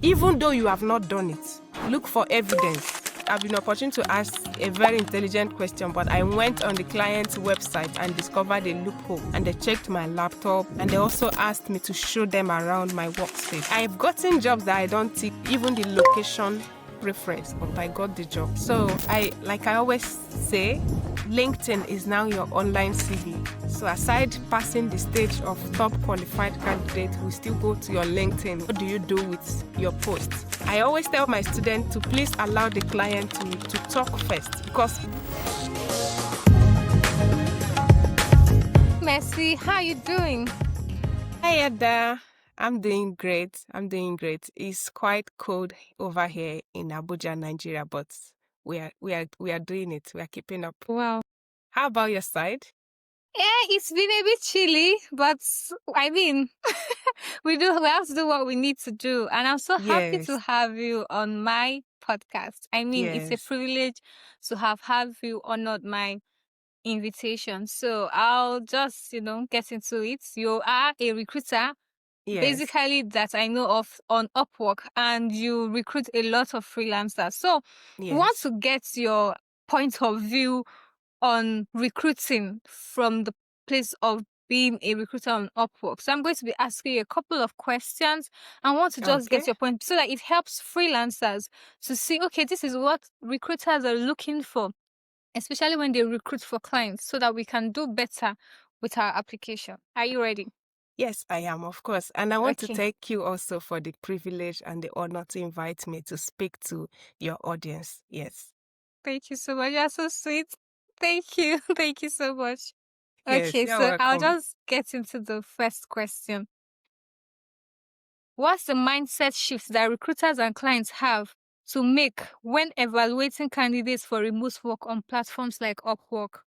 Even though you have not done it, look for evidence. I've been opportune to ask a very intelligent question, but I went on the client's website and discovered a loophole, and they checked my laptop, and they also asked me to show them around my workspace. I've gotten jobs that I don't tick even the location preference, but I got the job. So I always say, LinkedIn is now your online CV. So aside passing the stage of top qualified candidate, we still go to your LinkedIn. What do you do with your posts? I always tell my students to please allow the client to talk first, because Mercy, how you doing? Hi Ada, I'm doing great. It's quite cold over here in Abuja, Nigeria, but we are doing it. We are keeping up. Wow. How about your side? Yeah, it's been a bit chilly, but I mean, we have to do what we need to do. And I'm so happy to Yes, have you on my podcast. I mean, it's a yes, privilege to have you honored my invitation. So I'll just, get into it. You are a recruiter, yes, basically, that I know of on Upwork, and you recruit a lot of freelancers. So we want yes. to get your point of view on recruiting from the place of being a recruiter on Upwork. So I'm going to be asking you a couple of questions. I want to just Okay. get your point so that it helps freelancers to see, okay, this is what recruiters are looking for, especially when they recruit for clients, so that we can do better with our application. Are you ready? Yes, I am, of course. And I want to Okay. thank you also for the privilege and the honor to invite me to speak to your audience. Yes. Thank you so much. You're so sweet. Thank you. Thank you so much. Yes, Okay, you're so I'll welcome. just get into the first question. What's the mindset shift that recruiters and clients have to make when evaluating candidates for remote work on platforms like Upwork?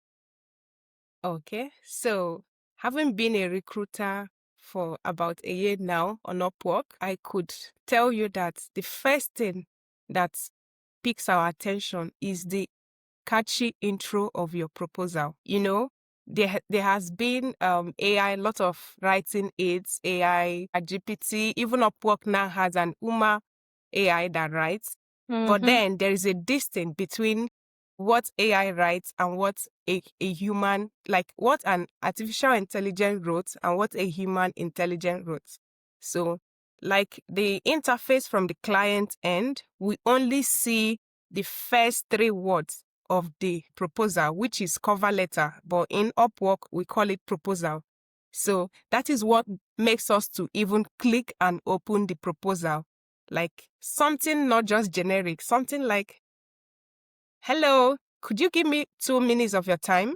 Okay. So, having been a recruiter for about a year now on Upwork, I could tell you that the first thing that piques our attention is the catchy intro of your proposal. There has been AI, a lot of writing aids, AI, a GPT, even Upwork now has an UMA AI that writes. But Mm-hmm. then there is a distance between what AI writes and what a human, like what an artificial intelligence wrote and what a human intelligence wrote. So, like the interface from the client end, we only see the first three words of the proposal, which is cover letter, but in Upwork, we call it proposal. So that is what makes us to even click and open the proposal. Like something not just generic, something like, hello, could you give me 2 minutes of your time?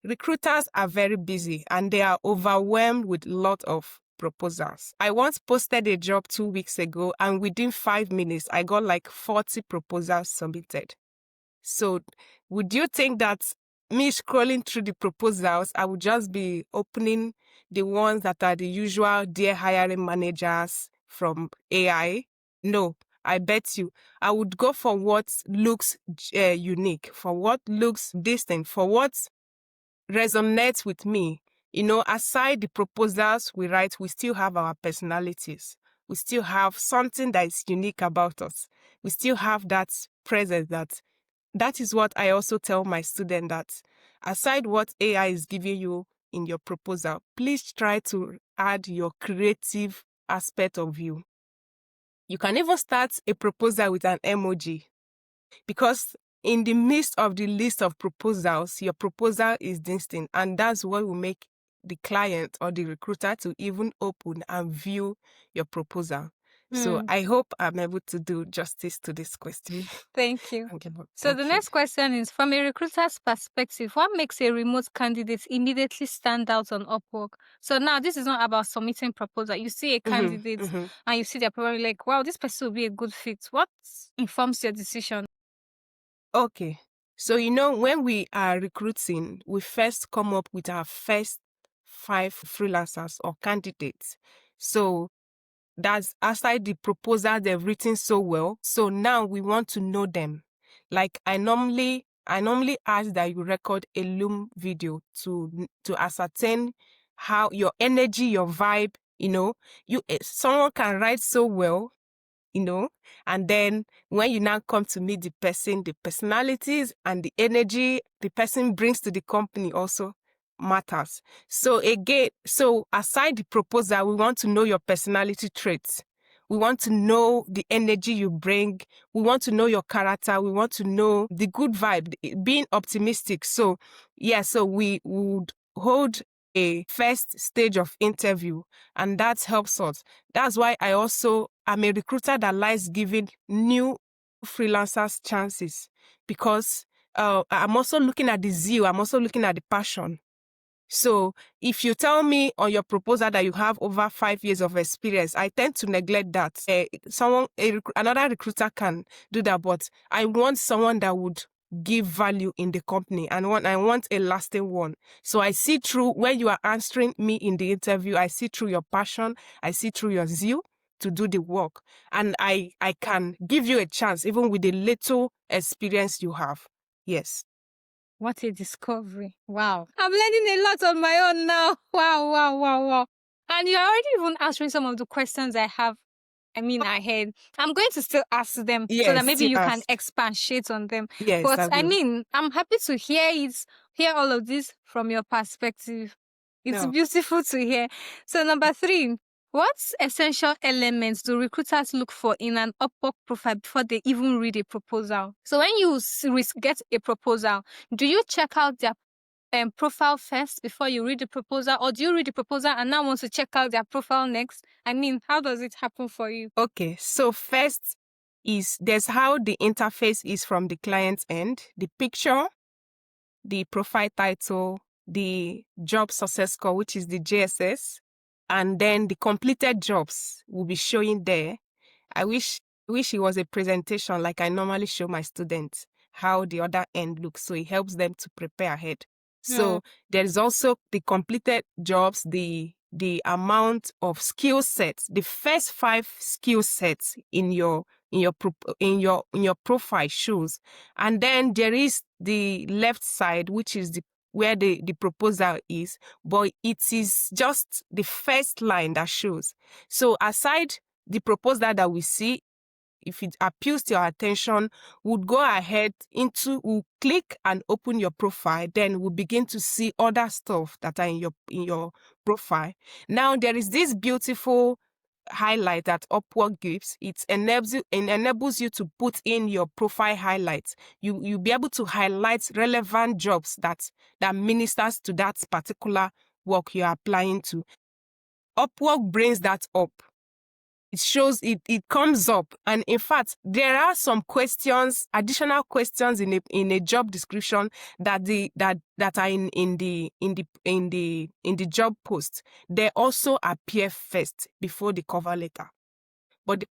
Recruiters are very busy and they are overwhelmed with a lot of proposals. I once posted a job 2 weeks ago and within 5 minutes, I got like 40 proposals submitted. So would you think that me scrolling through the proposals, I would just be opening the ones that are the usual dear hiring managers from AI? No, I bet you I would go for what looks unique, for what looks distinct, for what resonates with me. Aside the proposals we write, we still have our personalities. We still have something that is unique about us. We still have that presence that is what I also tell my student, that aside what AI is giving you in your proposal, please try to add your creative aspect of you. You can even start a proposal with an emoji, because in the midst of the list of proposals, your proposal is distinct, and that's what will make the client or the recruiter to even open and view your proposal. So I hope I'm able to do justice to this question. Thank you. So the Thank you. next question is, from a recruiter's perspective, what makes a remote candidate immediately stand out on Upwork? So now this is not about submitting proposal. You see a candidate and you see they're probably like, wow, this person will be a good fit. What informs your decision? Okay. So, when we are recruiting, we first come up with our first 5 freelancers or candidates. So that's aside the proposal they've written so well. So now we want to know them. Like I normally ask that you record a Loom video to ascertain how your energy, your vibe, someone can write so well, and then when you now come to meet the person, the personalities and the energy the person brings to the company also matters. So again, aside the proposal, we want to know your personality traits. We want to know the energy you bring. We want to know your character. We want to know the good vibe, being optimistic. So we would hold a first stage of interview, and that helps us. That's why I'm a recruiter that likes giving new freelancers chances, because I'm also looking at the zeal. I'm also looking at the passion. So if you tell me on your proposal that you have over 5 years of experience, I tend to neglect that. Another recruiter can do that, but I want someone that would give value in the company, and I want a lasting one. So I see through, when you are answering me in the interview, I see through your passion, I see through your zeal to do the work, and I can give you a chance even with the little experience you have. Yes. What a discovery. Wow. I'm learning a lot on my own now. Wow, wow, wow, wow. And you're already even answering some of the questions ahead. I'm going to still ask them so that Yes, maybe still you can ask. expatiate on them. Yes, But I will. I'm happy to hear all of this from your perspective. It's No. beautiful to hear. So number 3, what essential elements do recruiters look for in an Upwork profile before they even read a proposal? So when you get a proposal, do you check out their profile first before you read the proposal, or do you read the proposal and now want to check out their profile next? How does it happen for you? Okay, so first there's how the interface is from the client's end, the picture, the profile title, the job success score, which is the JSS, and then the completed jobs will be showing there. I wish it was a presentation like I normally show my students, how the other end looks, so it helps them to prepare ahead. Yeah. So there is also the completed jobs, the amount of skill sets, the first 5 skill sets in your profile shows, and then there is the left side, which is where the proposal is, but it is just the first line that shows. So aside the proposal that we see, if it appeals to your attention, would go ahead we'll click and open your profile. Then we'll begin to see other stuff that are in your profile. Now there is this beautiful highlight that Upwork gives. It enables you to put in your profile highlights. You'll be able to highlight relevant jobs that ministers to that particular work you're applying to. Upwork brings that up. It shows it comes up, and in fact there are some additional questions in a job description that are in the job post. They also appear first before the cover letter. But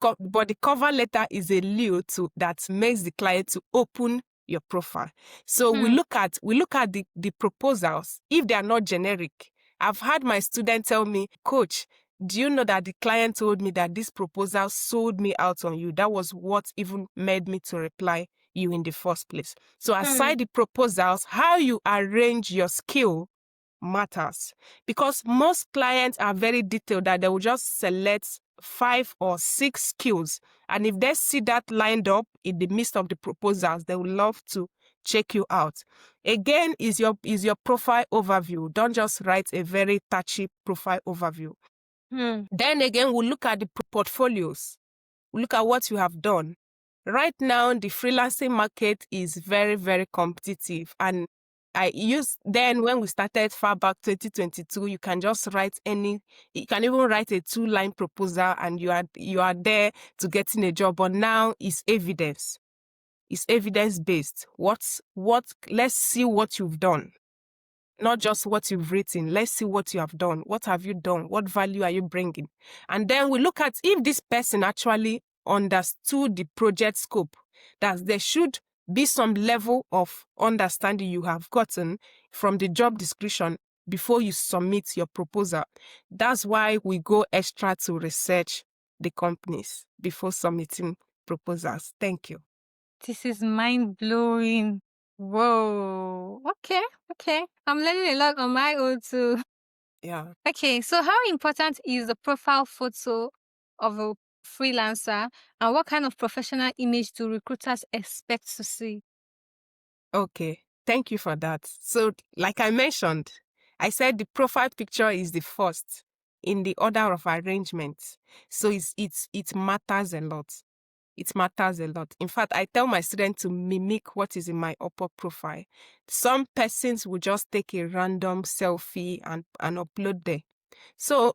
the cover letter is a lure that makes the client to open your profile. So we look at the proposals. If they are not generic, I've had my student tell me, "Coach, do you know that the client told me that this proposal sold me out on you? That was what even made me to reply you in the first place." So aside the proposals, how you arrange your skill matters, because most clients are very detailed, that they will just select 5 or 6 skills, and if they see that lined up in the midst of the proposals, they would love to check you out. Again, is your profile overview. Don't just write a very touchy profile overview. Then again, we'll look at the portfolios. We'll look at what you have done. Right now, the freelancing market is very, very competitive. And when we started far back 2022, you can just you can even write a 2-line proposal and you are there to getting a job. But now it's evidence. It's evidence-based. Let's see what you've done. Not just what you've written. Let's see what you have done. What have you done? What value are you bringing? And then we look at if this person actually understood the project scope, that there should be some level of understanding you have gotten from the job description before you submit your proposal. That's why we go extra to research the companies before submitting proposals. Thank you. This is mind-blowing. Whoa. Okay. I'm learning a lot on my own too. Yeah. Okay, so how important is the profile photo of a freelancer, and what kind of professional image do recruiters expect to see? Okay, thank you for that. So, like I mentioned, I said the profile picture is the first in the order of arrangement. So it matters a lot. It matters a lot. In fact, I tell my students to mimic what is in my upper profile. Some persons will just take a random selfie and upload there. So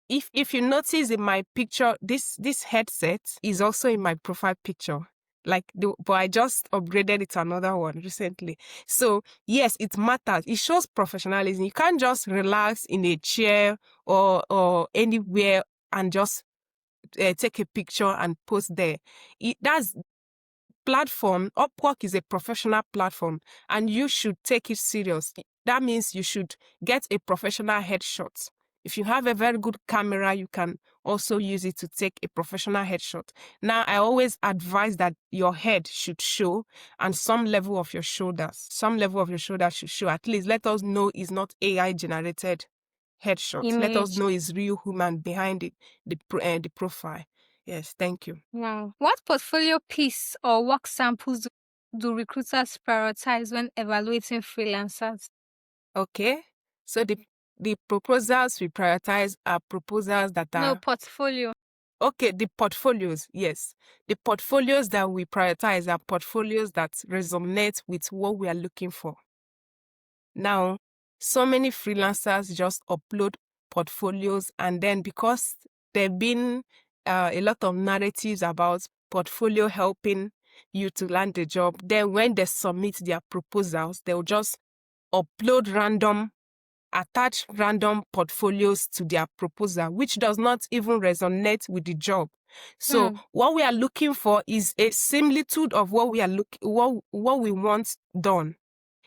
if you notice in my picture, this headset is also in my profile picture. But I just upgraded it to another one recently. So yes, it matters. It shows professionalism. You can't just relax in a chair or anywhere and just take a picture and post there. That's platform. Upwork is a professional platform, and you should take it serious. That means you should get a professional headshot. If you have a very good camera, you can also use it to take a professional headshot. Now, I always advise that your head should show and some level of your shoulders. Some level of your shoulders should show. At least let us know it's not AI generated headshot. Let us Image. know it's real human behind it, the profile. Yes, thank you. Wow. What portfolio piece or work samples do recruiters prioritize when evaluating freelancers? Okay. So the proposals we prioritize are proposals that No, are portfolio. okay. The portfolios, yes. The portfolios that we prioritize are portfolios that resonate with what we are looking for. Now, so many freelancers just upload portfolios, and then because there have been a lot of narratives about portfolio helping you to land a job, then when they submit their proposals, they'll just attach random portfolios to their proposal, which does not even resonate with the job. So what we are looking for is a similitude of what we want done.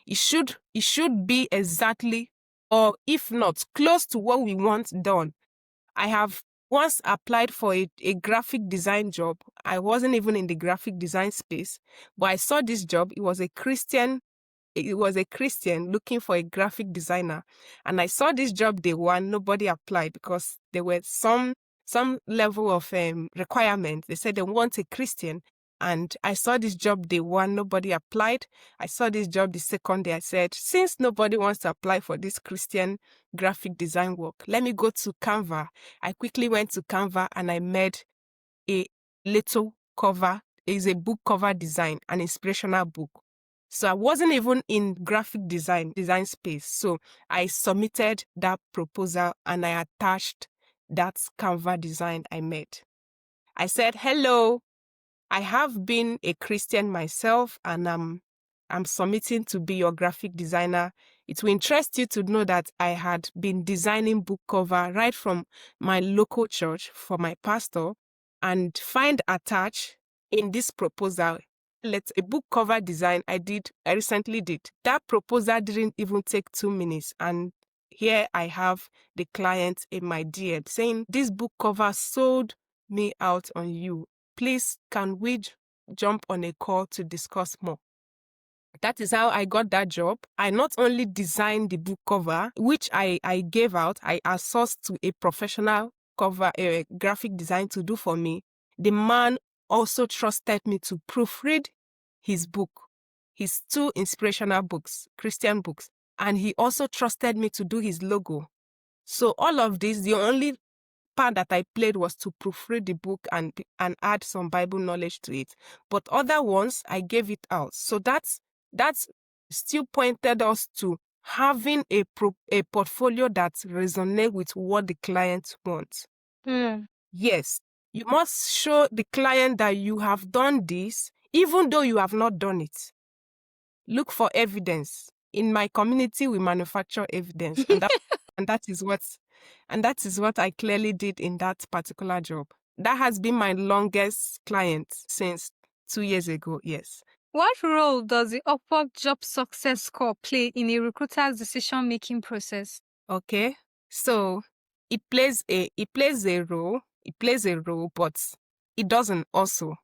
It should be exactly, or if not, close to what we want done. I have once applied for a graphic design job. I wasn't even in the graphic design space, but I saw this job. It was a Christian looking for a graphic designer. And I saw this job day one, nobody applied because there were some level of requirement. They said they want a Christian. And I saw this job day one, nobody applied. I saw this job the second day. I said, since nobody wants to apply for this Christian graphic design work, let me go to Canva. I quickly went to Canva and I made a little cover. It's a book cover design, an inspirational book. So I wasn't even in graphic design space. So I submitted that proposal and I attached that Canva design I made. I said, hello, I have been a Christian myself and I'm submitting to be your graphic designer. It will interest you to know that I had been designing book cover right from my local church for my pastor, and find attached in this proposal. Let's a book cover design I recently did. That proposal didn't even take 2 minutes, and here I have the client in my DM saying, this book cover sold me out on you. Please, can we jump on a call to discuss more? That is how I got that job. I not only designed the book cover, which I gave out, I outsourced to a professional graphic design to do for me. The man also trusted me to proofread his book, his 2 inspirational books, Christian books. And he also trusted me to do his logo. So all of this, the only part that I played was to proofread the book and add some Bible knowledge to it. But other ones, I gave it out. So that's still pointed us to having a portfolio that resonates with what the client wants. Yes, you must show the client that you have done this, even though you have not done it. Look for evidence. In my community, we manufacture evidence, and that is what I clearly did in that particular job. That has been my longest client since 2 years ago. Yes. What role does the Upwork job success score play in a recruiter's decision-making process? Okay. So it plays a role, but it doesn't also.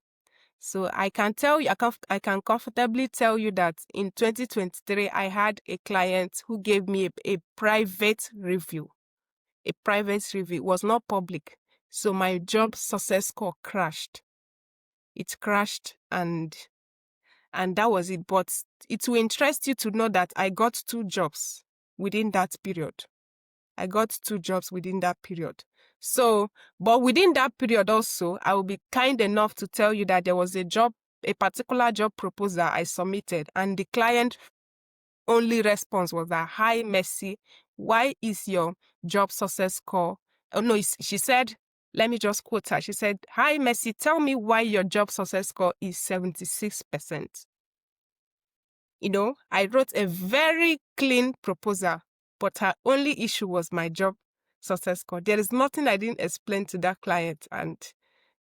So I can tell you, I can comfortably tell you that in 2023, I had a client who gave me a private review. A private review. It was not public. So my job success score crashed. It crashed, and that was it. But it will interest you to know that I got 2 jobs within that period. I got 2 jobs within that period. So, but within that period also, I will be kind enough to tell you that there was a particular job proposal I submitted, and the client only response was that, "Hi, Mercy, why is your job success score?" Oh, no, she said, let me just quote her. She said, "Hi, Mercy, tell me why your job success score is 76%. I wrote a very clean proposal, but her only issue was my job success score. There is nothing I didn't explain to that client, and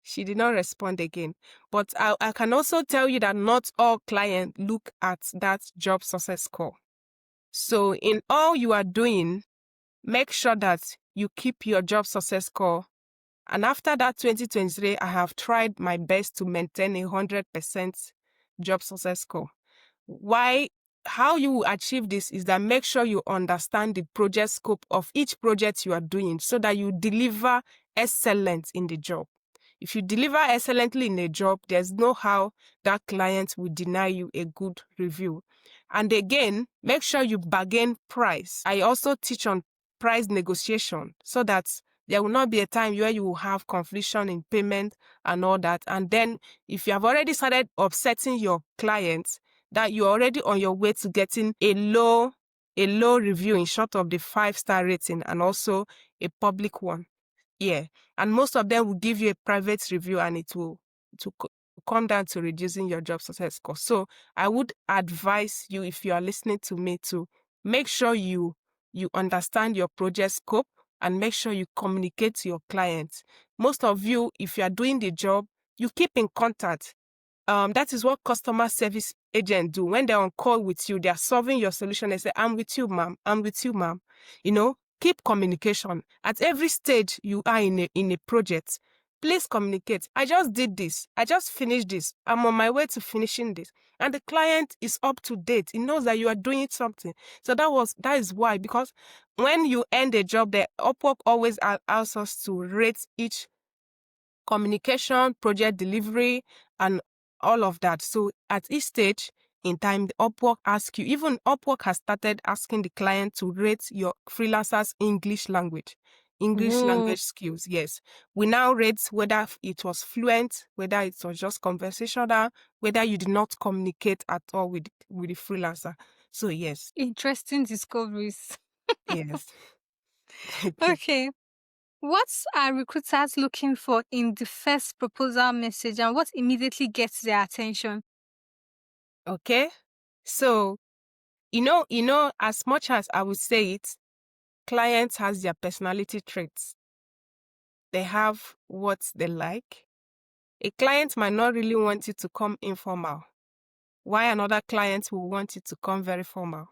she did not respond again. But I can also tell you that not all clients look at that job success score. So in all you are doing, make sure that you keep your job success score. And after that 2023, I have tried my best to maintain 100% job success score. How you will achieve this is that make sure you understand the project scope of each project you are doing so that you deliver excellence in the job. If you deliver excellently in a job, there's no how that client will deny you a good review. And again, make sure you bargain price. I also teach on price negotiation so that there will not be a time where you will have confusion in payment and all that. And then if you have already started upsetting your clients, that you're already on your way to getting a low review in short of the 5-star rating and also a public one. Yeah. And most of them will give you a private review, and it will come down to reducing your job success score. So I would advise you, if you are listening to me, to make sure you understand your project scope and make sure you communicate to your clients. Most of you, if you are doing the job, you keep in contact. That is what customer service agents do. When they're on call with you, they're solving your solution. They say, "I'm with you, ma'am. I'm with you, ma'am." Keep communication. At every stage you are in a project, please communicate. "I just did this. I just finished this. I'm on my way to finishing this." And the client is up to date. He knows that you are doing something. So that is why, because when you end a job, the Upwork always asks us to rate each communication, project delivery, and all of that. So at each stage in time, the Upwork asks you, even Upwork has started asking the client to rate your freelancer's English language Whoa. skills. Yes. We now rate whether it was fluent, whether it was just conversational, whether you did not communicate at all with the freelancer. So yes. Interesting discoveries. Yes. Thank you. Okay. What are recruiters looking for in the first proposal message, and what immediately gets their attention? Okay. So, as much as I would say it, clients has their personality traits. They have what they like. A client might not really want you to come informal, while another client will want you to come very formal.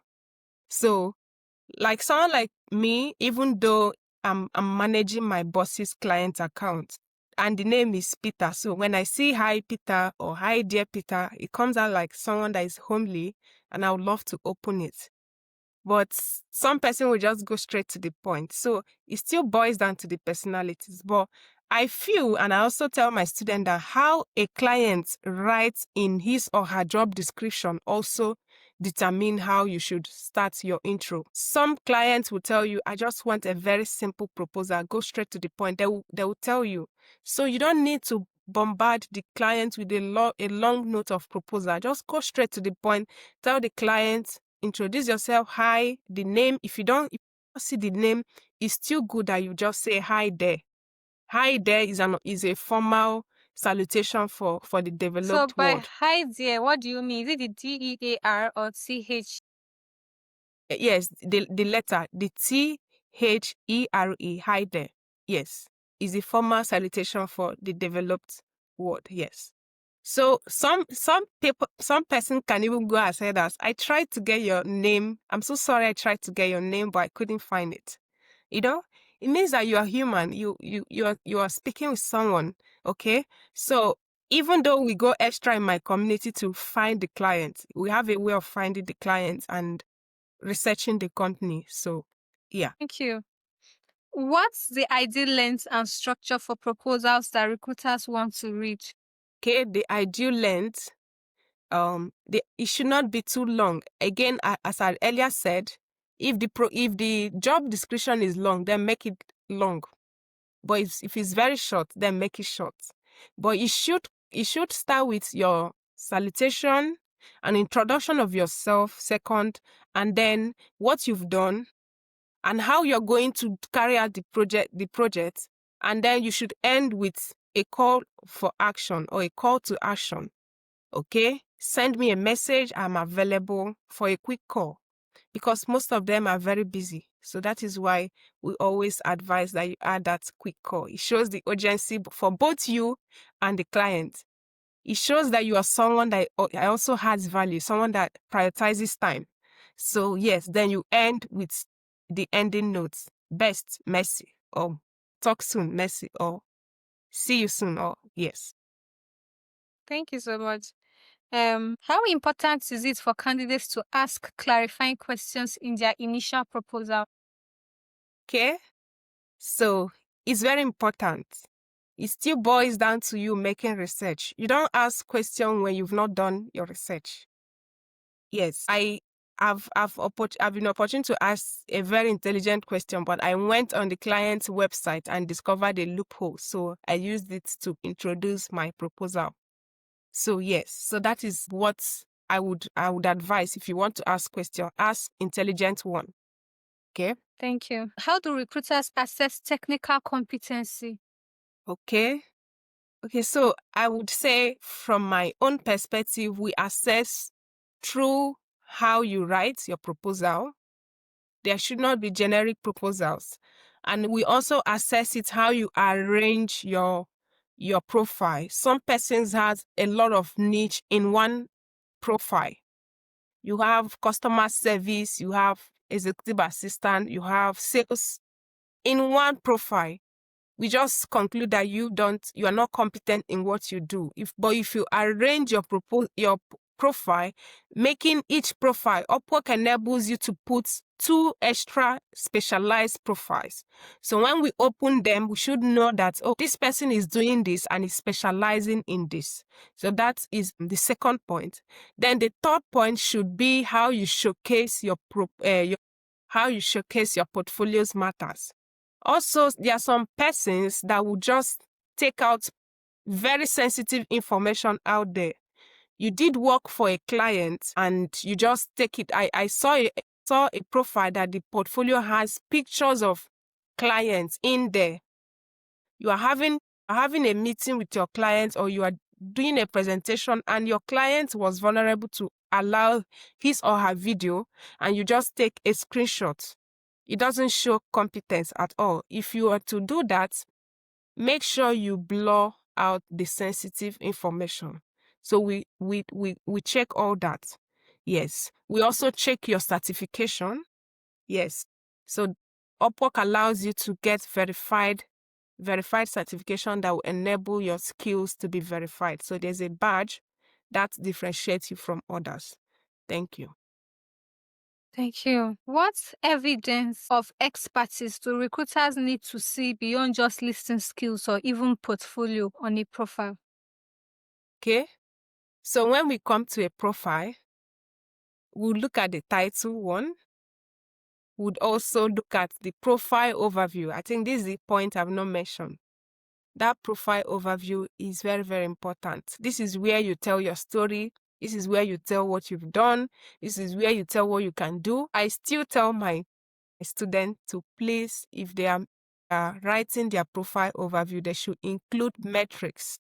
So, like someone like me, even though I'm managing my boss's client account, and the name is Peter. So when I see "Hi Peter" or "Hi dear Peter," it comes out like someone that is homely, and I would love to open it. But some person will just go straight to the point. So it still boils down to the personalities. But I feel, and I also tell my student, that how a client writes in his or her job description also determine how you should start your intro. Some clients will tell you, "I just want a very simple proposal, go straight to the point." They will tell you. So you don't need to bombard the client with a long note of proposal. Just go straight to the point. Tell the client, introduce yourself, "Hi," the name. If you don't see the name, it's still good that you just say "Hi there." "Hi there" is a formal salutation for the So developed by world. hi dear, what do you mean? Is it the DEAR or CH? Yes, the letter, the THERE, "Hi there." Yes, is a formal salutation for the developed world. Yes. So some people, some person can even go and say that, "I tried to get your name. I'm so sorry, I tried to get your name, but I couldn't find it." It means that you are human. You are speaking with someone. Okay. So even though we go extra in my community to find the client, we have a way of finding the client and researching the company. So yeah. Thank you. What's the ideal length and structure for proposals that recruiters want to read? Okay, the ideal length, it should not be too long. Again, as I earlier said, if the job description is long, then make it long. But if it's very short, then make it short. But it should start with your salutation, an introduction of yourself, second, and then what you've done and how you're going to carry out the project, and then you should end with a call for action or a call to action. Okay? Send me a message. I'm available for a quick call, because most of them are very busy. So that is why we always advise that you add that quick call. It shows the urgency for both you and the client. It shows that you are someone that also has value, someone that prioritizes time. So yes, then you end with the ending notes. Best, Messi, or talk soon, Messi, or see you soon, or yes. Thank you so much. How important is it for candidates to ask clarifying questions in their initial proposal? Okay, so it's very important. It still boils down to you making research. You don't ask questions when you've not done your research. Yes, I've been opportune to ask a very intelligent question, but I went on the client's website and discovered a loophole. So I used it to introduce my proposal. So yes, so that is what I would advise. If you want to ask question, ask intelligent one. Okay. Thank you. How do recruiters assess technical competency? Okay. Okay, so I would say from my own perspective, we assess through how you write your proposal. There should not be generic proposals. And we also assess it how you arrange your profile. Some persons has a lot of niche in one profile. You have customer service, you have executive assistant, you have sales in one profile. We just conclude that you are not competent in what you do. But if you arrange your profile, making each profile, Upwork enables you to put 2 extra specialized profiles. So when we open them, we should know that, oh, this person is doing this and is specializing in this. So that is the second point. Then the third point should be how you showcase how you showcase your portfolio's matters. Also, there are some persons that will just take out very sensitive information out there. You did work for a client and you just take it. I saw a profile that the portfolio has pictures of clients in there. You are having a meeting with your client, or you are doing a presentation and your client was vulnerable to allow his or her video, and you just take a screenshot. It doesn't show competence at all. If you are to do that, make sure you blur out the sensitive information. So we check all that. Yes. We also check your certification. Yes. So Upwork allows you to get verified certification that will enable your skills to be verified. So there's a badge that differentiates you from others. Thank you. Thank you. What evidence of expertise do recruiters need to see beyond just listing skills or even portfolio on a profile? Okay. So when we come to a profile, we'll look at the title one. Would also look at the profile overview. I think this is the point I've not mentioned. That profile overview is very, very important. This is where you tell your story. This is where you tell what you've done. This is where you tell what you can do. I still tell my students to please, if they are writing their profile overview, they should include metrics.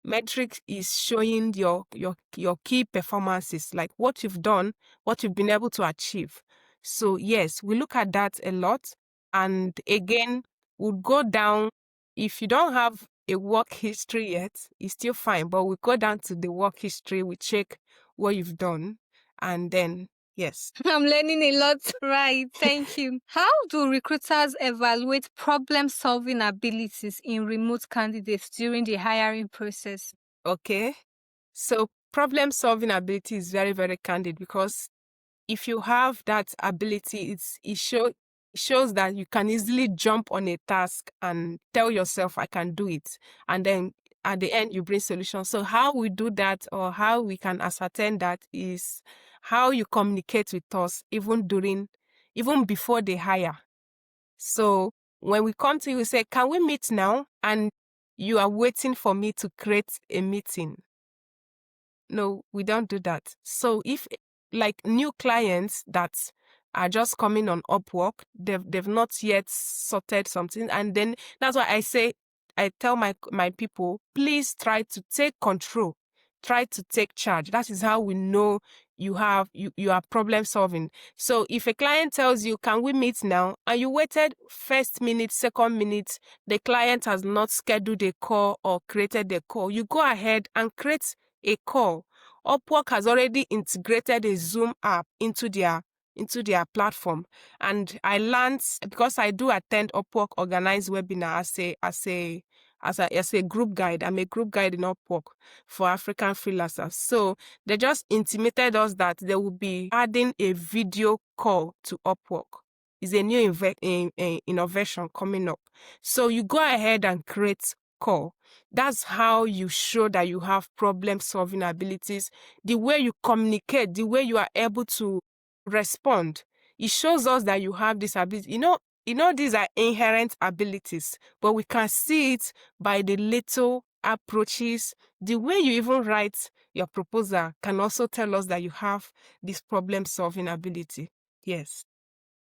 Metrics is showing your key performances, like what you've done, what you've been able to achieve. So yes, we look at that a lot. And again, we'll go down. If you don't have a work history yet, it's still fine, but we go down to the work history, we check what you've done, and then yes. I'm learning a lot. Right. Thank you. How do recruiters evaluate problem-solving abilities in remote candidates during the hiring process? Okay. So problem-solving ability is very, very candid, because if you have that ability, it shows that you can easily jump on a task and tell yourself, I can do it. And then at the end, you bring solutions. So how we do that, or how we can ascertain that, is how you communicate with us even before they hire. So when we come to you, we say, can we meet now? And you are waiting for me to create a meeting. No, we don't do that. So if like new clients that are just coming on Upwork, they've not yet sorted something. And then that's why I tell my people, please try to take control. Try to take charge. That is how we know you are problem solving. So if a client tells you, can we meet now? And you waited first minute, second minute, the client has not scheduled a call or created a call, you go ahead and create a call. Upwork has already integrated a Zoom app into their platform. And I learned, because I do attend Upwork organized webinar as a group guide. I'm a group guide in Upwork for African freelancers. So they just intimated us that they will be adding a video call to Upwork. It's a new innovation coming up. So you go ahead and create call. That's how you show that you have problem-solving abilities. The way you communicate, the way you are able to respond, it shows us that you have this ability. These are inherent abilities, but we can see it by the little approaches. The way you even write your proposal can also tell us that you have this problem-solving ability. Yes.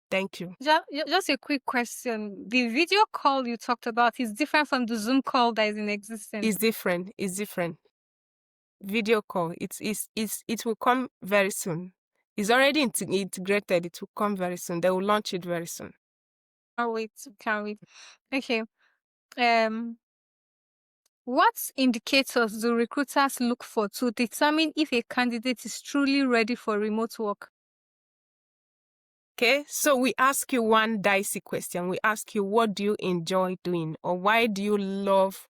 Thank you. Just a quick question. The video call you talked about is different from the Zoom call that is in existence. It's different. Video call, it will come very soon. It's already integrated. It will come very soon. They will launch it very soon. Can't wait. Okay. What indicators do recruiters look for to determine if a candidate is truly ready for remote work? Okay, so we ask you one dicey question. We ask you, what do you enjoy doing, or why do you love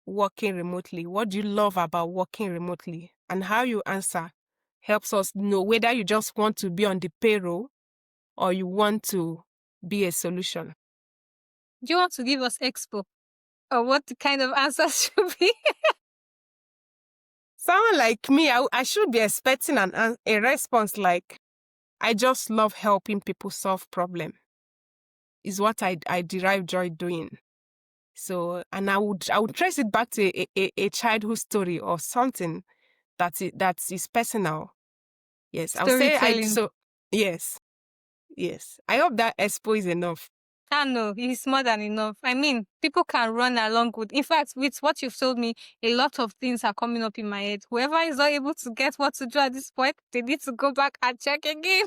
working remotely? What do you love about working remotely? And how you answer helps us know whether you just want to be on the payroll or you want to be a solution. Do you want to give us expo, or what kind of answers should be? Someone like me, I should be expecting a response like, I just love helping people solve problems. Is what I derive joy doing. So, and I would trace it back to a childhood story or something that is personal. Yes, I would say yes. I hope that expo is enough. No, it's more than enough. I mean, people can run along with. In fact, with what you've told me, a lot of things are coming up in my head. Whoever is not able to get what to do at this point, they need to go back and check again.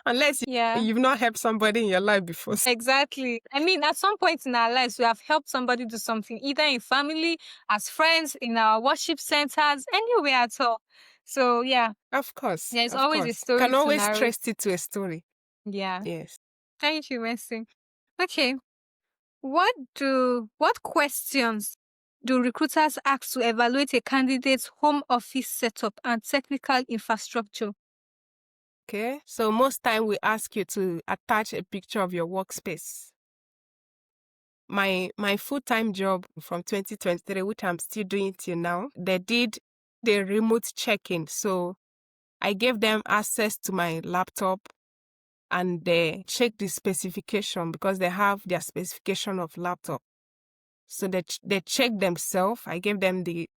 Unless you've not helped somebody in your life before. Exactly. I mean, at some point in our lives, we have helped somebody do something, either in family, as friends, in our worship centers, anywhere at all. So, yeah. Of course. There's always a story. Can always trace it to a story. Yeah. Yes. Thank you, Mercy. Okay. What questions do recruiters ask to evaluate a candidate's home office setup and technical infrastructure? Okay, so most time we ask you to attach a picture of your workspace. My full-time job from 2023, which I'm still doing till now, they did the remote check-in. So I gave them access to my laptop and they checked the specification because they have their specification of laptop. So they checked themselves. I gave them the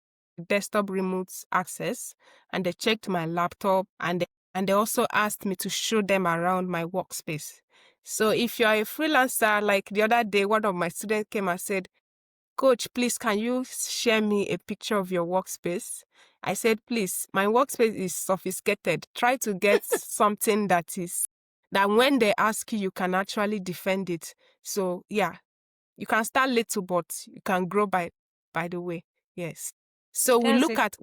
desktop remote access and they checked my laptop and they also asked me to show them around my workspace. So if you are a freelancer, like the other day, one of my students came and said, Coach, please, can you share me a picture of your workspace? I said, please, my workspace is sophisticated. Try to get something that when they ask you, you can actually defend it. So yeah, you can start little, but you can grow by the way. Yes. So we look at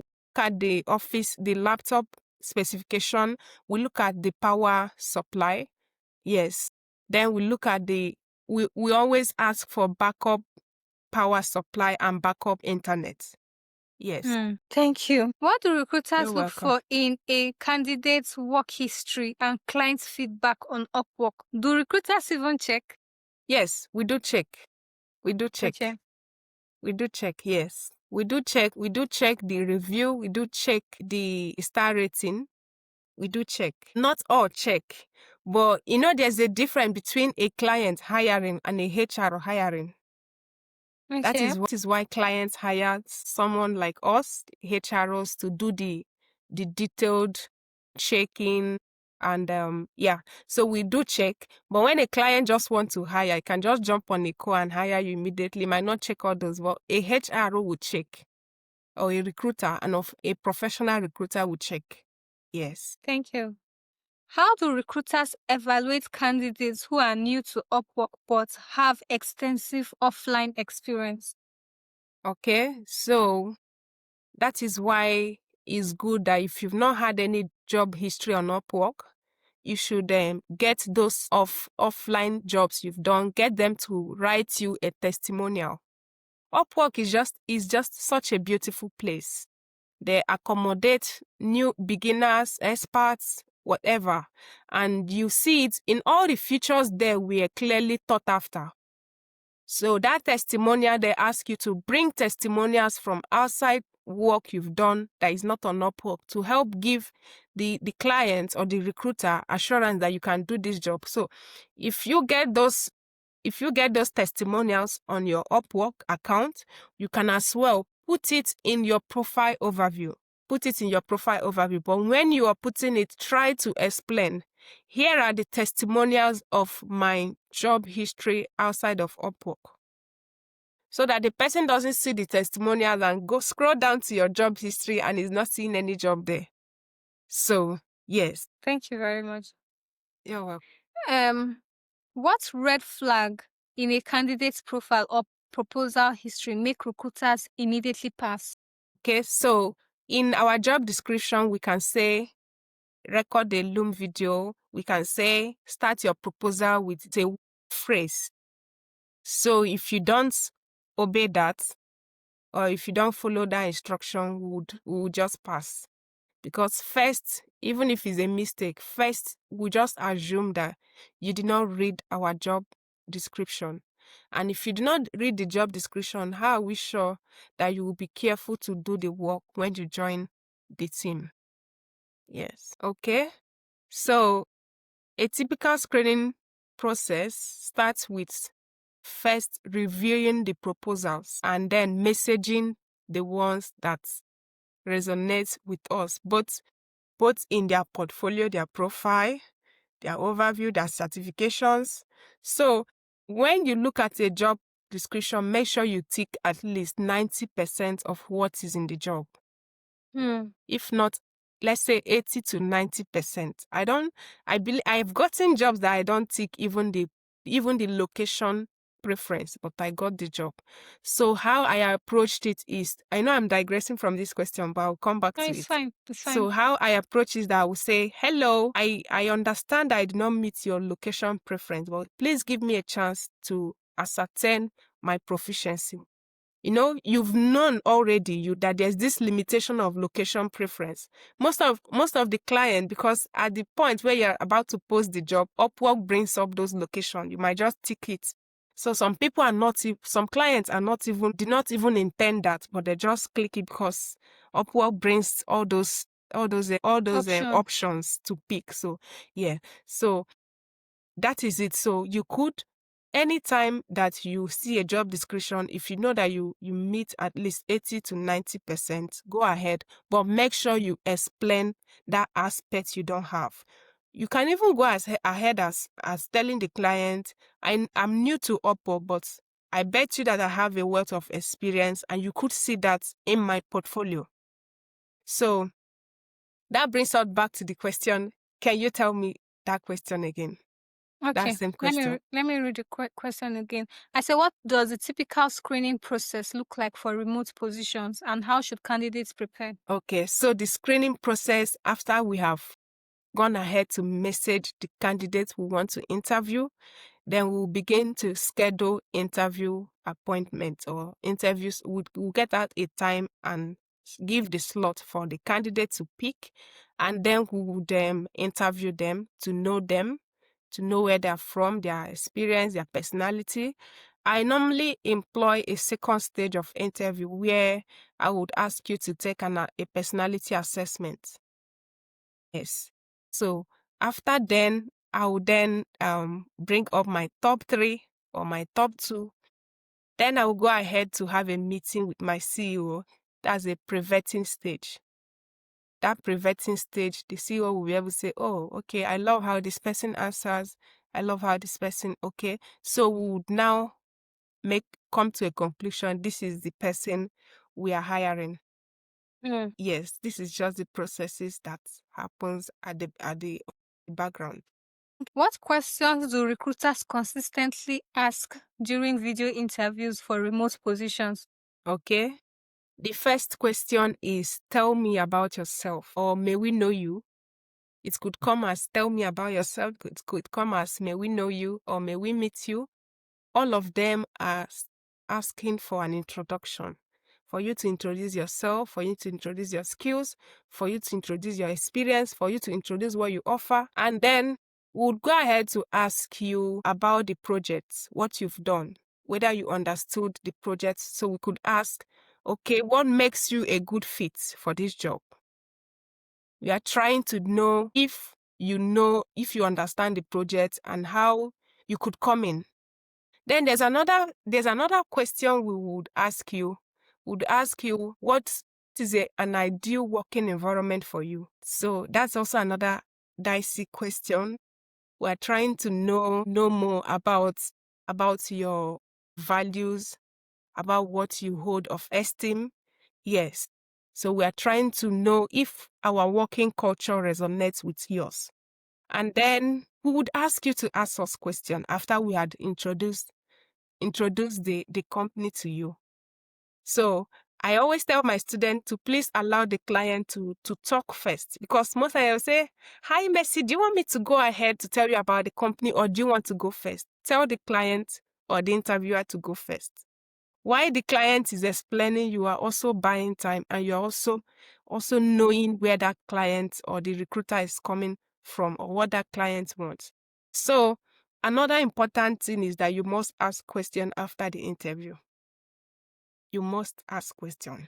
the office, the laptop specification. We look at the power supply. Yes. Then we look at we always ask for backup power supply and backup internet. Yes. Thank you. What do recruiters You're look welcome. for in a candidate's work history and client feedback on Upwork? Do recruiters even check? Yes, we do check. We do check. Okay. We do check, yes. We do check. We do check the review. We do check the star rating. We do check. Not all check. But there's a difference between a client hiring and a HR hiring. That Okay. is why clients hire someone like us, HROs, to do the detailed checking. And so we do check. But when a client just wants to hire, I can just jump on a call and hire you immediately. Might not check all those, but a HRO will check, or a recruiter, and of a professional recruiter will check. Yes. Thank you. How do recruiters evaluate candidates who are new to Upwork but have extensive offline experience? Okay, so that is why it's good that if you've not had any job history on Upwork, you should get those offline jobs you've done, get them to write you a testimonial. Upwork is just such a beautiful place. They accommodate new beginners, experts, whatever. And you see it in all the features there were clearly thought after. So that testimonial, they ask you to bring testimonials from outside work you've done that is not on Upwork to help give the client or the recruiter assurance that you can do this job. So if you get those testimonials on your Upwork account, you can as well put it in your profile overview. But when you are putting it, try to explain, here are the testimonials of my job history outside of Upwork. So that the person doesn't see the testimonials and go scroll down to your job history and is not seeing any job there. So, yes. Thank you very much. You're welcome. What red flag in a candidate's profile or proposal history make recruiters immediately pass? Okay, so in our job description, we can say record a Loom video. We can say start your proposal with a phrase. So if you don't obey that, or if you don't follow that instruction, we would just pass. Because first, even if it's a mistake, first we just assume that you did not read our job description. And if you do not read the job description, how are we sure that you will be careful to do the work when you join the team? Yes. Okay. So a typical screening process starts with first reviewing the proposals and then messaging the ones that resonate with us, both in their portfolio, their profile, their overview, their certifications. So when you look at a job description, make sure you tick at least 90% of what is in the job. If not, let's say 80 to 90%. I've gotten jobs that I don't tick even the location preference, but I got the job. So how I approached it is, I know I'm digressing from this question, but I'll come back No, to it's it. fine. It's fine. So how I approach is that I will say, hello, I understand I did not meet your location preference, but please give me a chance to ascertain my proficiency. You've known already that there's this limitation of location preference. Most of the client, because at the point where you're about to post the job, Upwork brings up those locations. You might just tick it. So some clients did not even intend that, but they just click it because Upwork brings all those options to pick. So yeah, so that is it. So you could, anytime that you see a job description, if you know that you meet at least 80 to 90%, go ahead, but make sure you explain that aspect you don't have. You can even go ahead as telling the client, I'm new to Upwork, but I bet you that I have a wealth of experience, and you could see that in my portfolio. So that brings us back to the question. Can you tell me that question again? Okay, That same question. let me read the question again. I said, what does a typical screening process look like for remote positions, and how should candidates prepare? Okay, so the screening process, after we have gone ahead to message the candidates we want to interview, then we'll begin to schedule interview appointments or interviews. We'll get out a time and give the slot for the candidate to pick, and then we would interview them, to know where they're from, their experience, their personality. I normally employ a second stage of interview where I would ask you to take a personality assessment. Yes. So after then, I will then bring up my top 3 or my top 2. Then I will go ahead to have a meeting with my CEO. That's a pre-vetting stage. That pre-vetting stage, the CEO will be able to say, oh, okay, I love how this person answers. I love how this person, okay. So we would now come to a conclusion. This is the person we are hiring. Yes, this is just the processes that happens at the background. What questions do recruiters consistently ask during video interviews for remote positions? Okay. The first question is, tell me about yourself, or may we know you? It could come as, tell me about yourself. It could come as, may we know you, or may we meet you? All of them are asking for an introduction, for you to introduce yourself, for you to introduce your skills, for you to introduce your experience, for you to introduce what you offer. And then we'll go ahead to ask you about the project, what you've done, whether you understood the project. So we could ask, okay, what makes you a good fit for this job? We are trying to know if you understand the project and how you could come in. Then there's another question we would ask you. Would ask you, what is an ideal working environment for you? So that's also another dicey question. We're trying to know more about your values, about what you hold of esteem. Yes. So we are trying to know if our working culture resonates with yours. And then we would ask you to ask us questions after we had introduced the company to you. So I always tell my students to please allow the client to talk first, because most of them say, hi, Messi, do you want me to go ahead to tell you about the company, or do you want to go first? Tell the client or the interviewer to go first. While the client is explaining, you are also buying time, and you are also knowing where that client or the recruiter is coming from, or what that client wants. So another important thing is that you must ask questions after the interview. You must ask questions.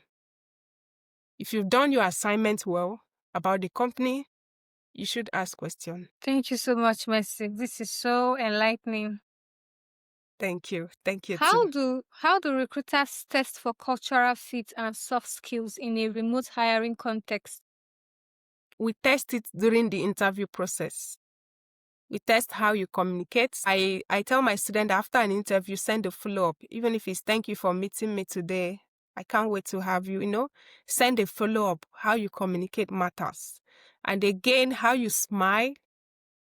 If you've done your assignment well about the company, you should ask questions. Thank you so much, Mercy. This is so enlightening. Thank you. Thank you How too. do recruiters test for cultural fit and soft skills in a remote hiring context? We test it during the interview process. We test how you communicate. I tell my student after an interview, send a follow-up. Even if it's thank you for meeting me today, I can't wait to have you, send a follow-up. How you communicate matters. And again, how you smile.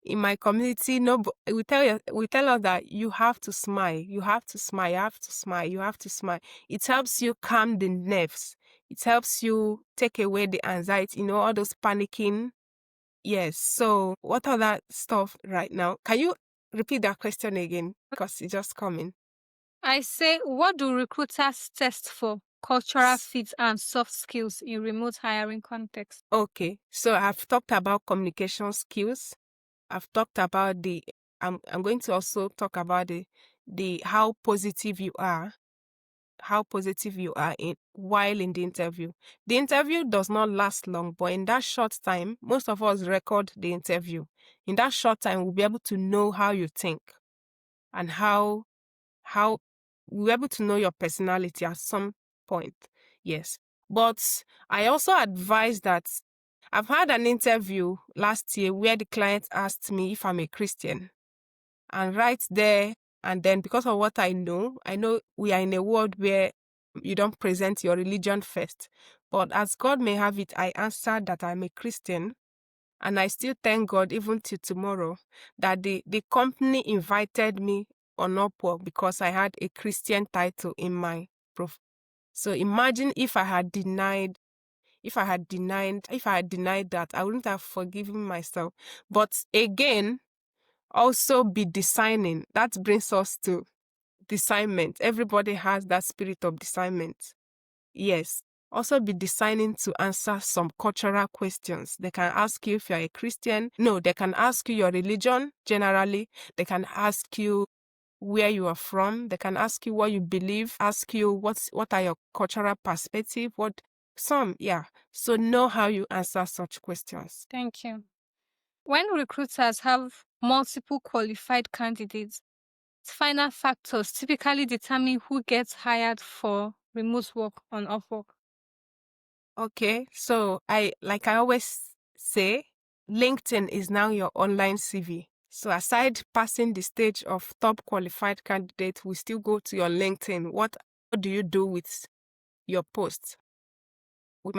In my community, we tell us that you have to smile. You have to smile. You have to smile. You have to smile. It helps you calm the nerves. It helps you take away the anxiety, all those panicking. Yes. So what other stuff right now? Can you repeat that question again? Because it's just coming. I say, what do recruiters test for cultural fit and soft skills in remote hiring context? Okay. So I've talked about communication skills. I've talked about I'm going to also talk about the how positive you are. How positive you are while in the interview. The interview does not last long, but in that short time, most of us record the interview. In that short time, we'll be able to know how you think and how we'll be able to know your personality at some point. Yes. But I also advise that I've had an interview last year where the client asked me if I'm a Christian. And right there, and then because of what I know we are in a world where you don't present your religion first. But as God may have it, I answered that I'm a Christian. And I still thank God even till tomorrow that the company invited me on Upwork because I had a Christian title in my profile. So imagine if I had denied that, I wouldn't have forgiven myself. But again, also be discerning. That brings us to discernment. Everybody has that spirit of discernment. Yes. also be designing to answer some cultural questions. They can ask you if you're a Christian. No, they can ask you your religion generally. They can ask you where you are from. They can ask you what you believe, ask you what are your cultural perspective, yeah. So know how you answer such questions. Thank you. When recruiters have multiple qualified candidates, final factors typically determine who gets hired for remote work on Upwork. Okay, so I always say, LinkedIn is now your online CV. So aside passing the stage of top qualified candidate, we still go to your LinkedIn. What do you do with your posts? We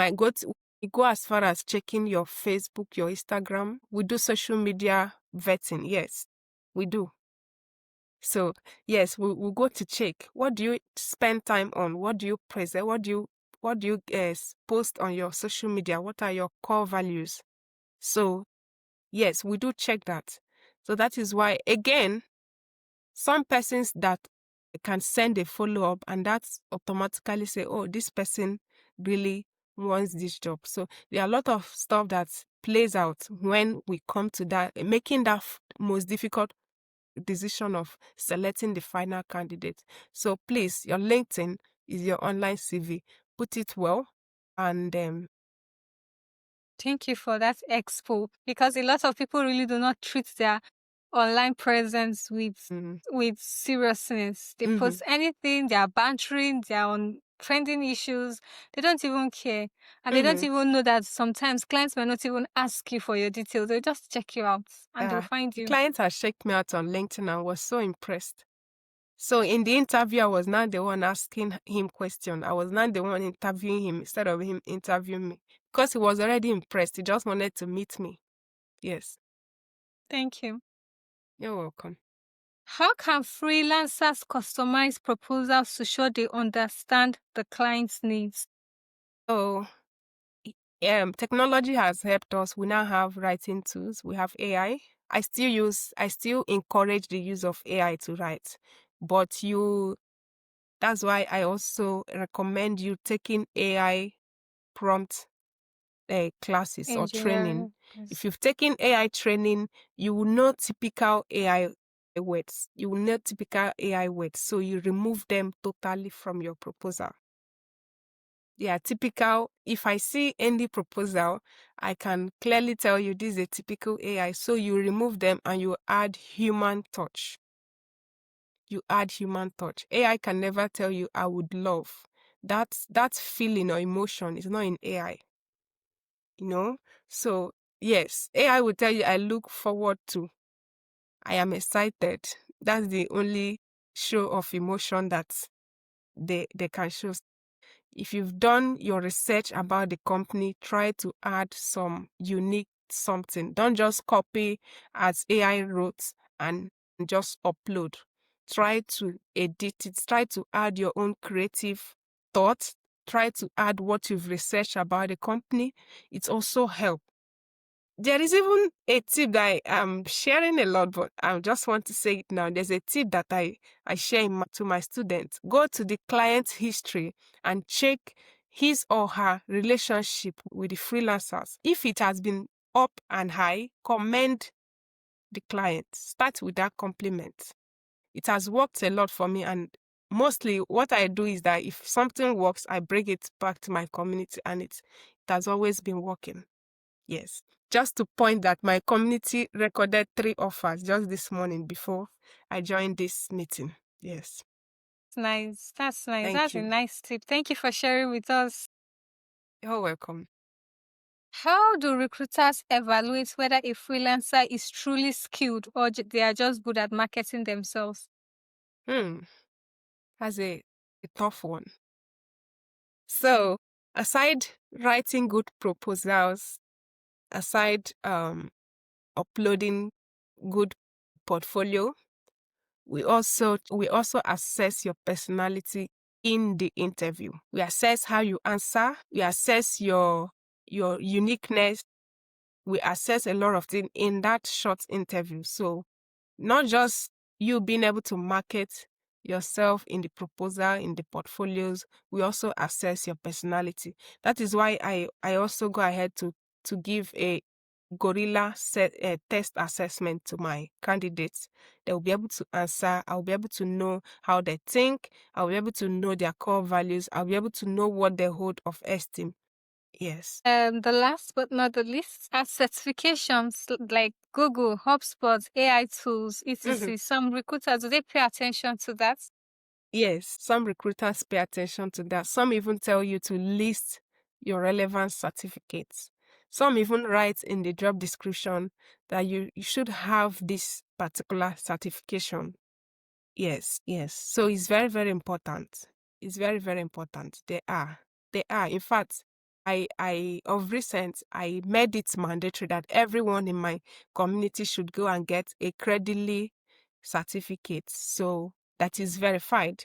go as far as checking your Facebook, your Instagram. We do social media vetting. Yes, we do. So yes, we go to check. What do you spend time on? What do you present? What do you post on your social media? What are your core values? So yes, we do check that. So that is why, again, some persons that can send a follow-up and that's automatically say, oh, this person really wants this job. So there are a lot of stuff that plays out when we come to that, making that most difficult decision of selecting the final candidate. So please, your LinkedIn is your online CV. Put it well and Thank you for that expo, because a lot of people really do not treat their online presence with seriousness. They post anything, they are bantering, they are on trending issues. They don't even care. And they don't even know that sometimes clients might not even ask you for your details. They'll just check you out and they'll find you. Clients have checked me out on LinkedIn and was so impressed. So in the interview, I was not the one asking him question. I was not the one interviewing him instead of him interviewing me, because he was already impressed. He just wanted to meet me. Yes. Thank you. You're welcome. How can freelancers customize proposals to show they understand the client's needs? So technology has helped us. We now have writing tools. We have AI. I still encourage the use of AI to write, but that's why I also recommend you taking AI prompt classes or training. If you've taken AI training, you will know typical AI words. You will know typical AI words. So you remove them totally from your proposal. Yeah, typical. If I see any proposal, I can clearly tell you this is a typical AI. So you remove them and you add human touch. You add human touch. AI can never tell you I would love. That feeling or emotion is not in AI. So yes, AI will tell you I look forward to, I am excited. That's the only show of emotion that they can show. If you've done your research about the company, try to add some unique something. Don't just copy as AI wrote and just upload. Try to edit it. Try to add your own creative thoughts. Try to add what you've researched about the company. It's also help. There is even a tip that I'm sharing a lot, but I just want to say it now. There's a tip that I share to my students. Go to the client's history and check his or her relationship with the freelancers. If it has been up and high, commend the client. Start with that compliment. It has worked a lot for me, and mostly what I do is that if something works, I bring it back to my community, and it has always been working. Yes. Just to point that my community recorded 3 offers just this morning before I joined this meeting. Yes. Nice. That's nice. Thank That's a you. nice tip. Thank you for sharing with us. You're welcome. How do recruiters evaluate whether a freelancer is truly skilled or they are just good at marketing themselves? That's a tough one. So, aside writing good proposals, aside uploading good portfolio, we also assess your personality in the interview. We assess how you answer. We assess your uniqueness. We assess a lot of things in that short interview. So not just you being able to market yourself in the proposal, in the portfolios. We also assess your personality. That is why I also go ahead to give a gorilla test assessment to my candidates. They will be able to answer. I'll be able to know how they think. I'll be able to know their core values. I'll be able to know what they hold of esteem. Yes. The last but not the least are certifications like Google, HubSpot, AI tools, Mhm. etc. Some recruiters, do they pay attention to that? Yes, some recruiters pay attention to that. Some even tell you to list your relevant certificates. Some even write in the job description that you should have this particular certification. Yes, yes. So it's very, very important. It's very, very important. They are. They are. In fact, of recent, I made it mandatory that everyone in my community should go and get a credibly certificate. So that is verified.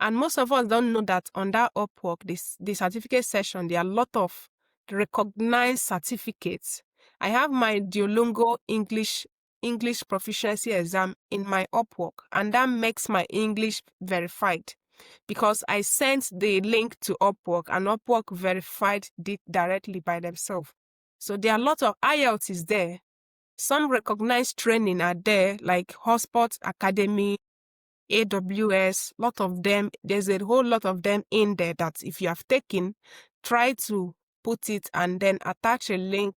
And most of us don't know that on that Upwork, the certificate session, there are a lot of recognized certificates. I have my Duolingo English proficiency exam in my Upwork, and that makes my English verified because I sent the link to Upwork and Upwork verified it directly by themselves. So there are a lot of IELTS is there. Some recognized training are there, like Hotspot Academy, AWS, lot of them. There's a whole lot of them in there that if you have taken, try to put it and then attach a link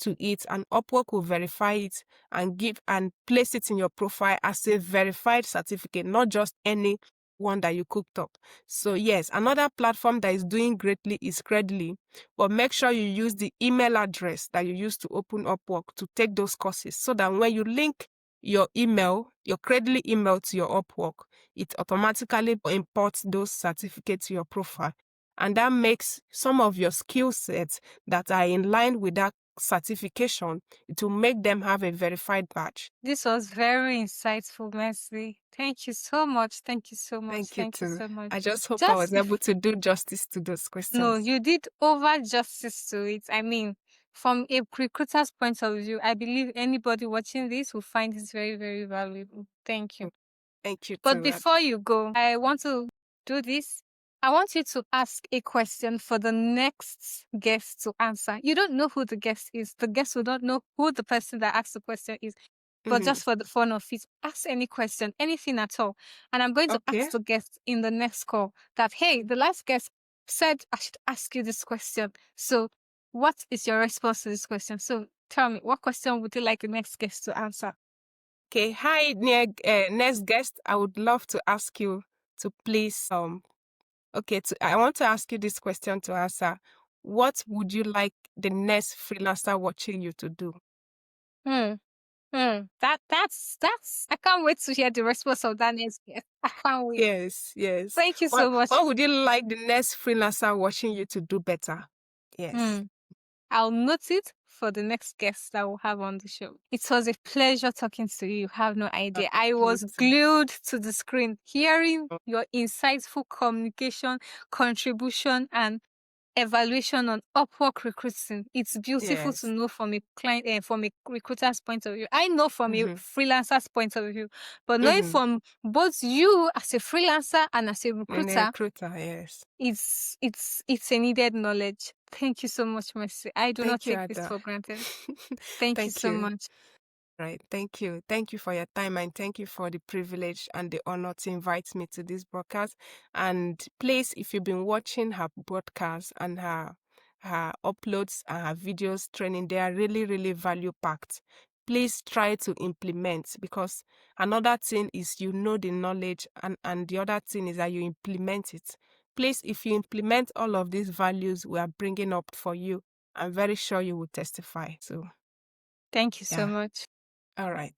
to it, and Upwork will verify it and give and place it in your profile as a verified certificate, not just any one that you cooked up. So yes, another platform that is doing greatly is Credly, but make sure you use the email address that you use to open Upwork to take those courses, so that when you link your email, your Credly email to your Upwork, it automatically imports those certificates to your profile. And that makes some of your skill sets that are in line with that certification, it will make them have a verified badge. This was very insightful, Mercy. Thank you so much. Thank you so much. Thank you Thank you too. so much. I just hope I was Just able if to do justice to those no, questions. you did over justice to it. I mean, from a recruiter's point of view, I believe anybody watching this will find this very, very valuable. Thank you. Thank you But too. before you go, I want to do this. I want you to ask a question for the next guest to answer. You don't know who the guest is. The guest will not know who the person that asked the question is. But Mhm. just for the fun of it, ask any question, anything at all. And I'm going to Okay. ask the guest in the next call that, hey, the last guest said I should ask you this question. So what is your response to this question? So tell me, what question would you like the next guest to answer? Okay. Hi, next guest. I would love to ask you to please okay, I want to ask you this question to answer. What would you like the next freelancer watching you to do? Hmm. That's I can't wait to hear the response of that next guest. I can't wait. Yes, yes. Thank you What so much. what would you like the next freelancer watching you to do better? Yes. Hmm. I'll note it for the next guest that we'll have on the show. It was a pleasure talking to you. You have no idea. I Me was too. glued to the screen, hearing your insightful communication, contribution, and evaluation on Upwork recruiting. It's beautiful to Yes. know from a client, from a recruiter's point of view. I know from a Mm-hmm. freelancer's point of view, but knowing Mm-hmm. from both you as a freelancer and as a And a recruiter, recruiter, yes. it's a needed knowledge. Thank you so much, Mercy. I do not Thank you, take this Ada. for granted. Thank you Thank so you. much. Right. Thank you. Thank you for your time, and thank you for the privilege and the honor to invite me to this broadcast. And please, if you've been watching her broadcast and her uploads and her videos training, they are really, really value packed. Please try to implement, because another thing is you know the knowledge, and the other thing is that you implement it. Please, if you implement all of these values we are bringing up for you, I'm very sure you will testify. So, Thank you so yeah. much. All right.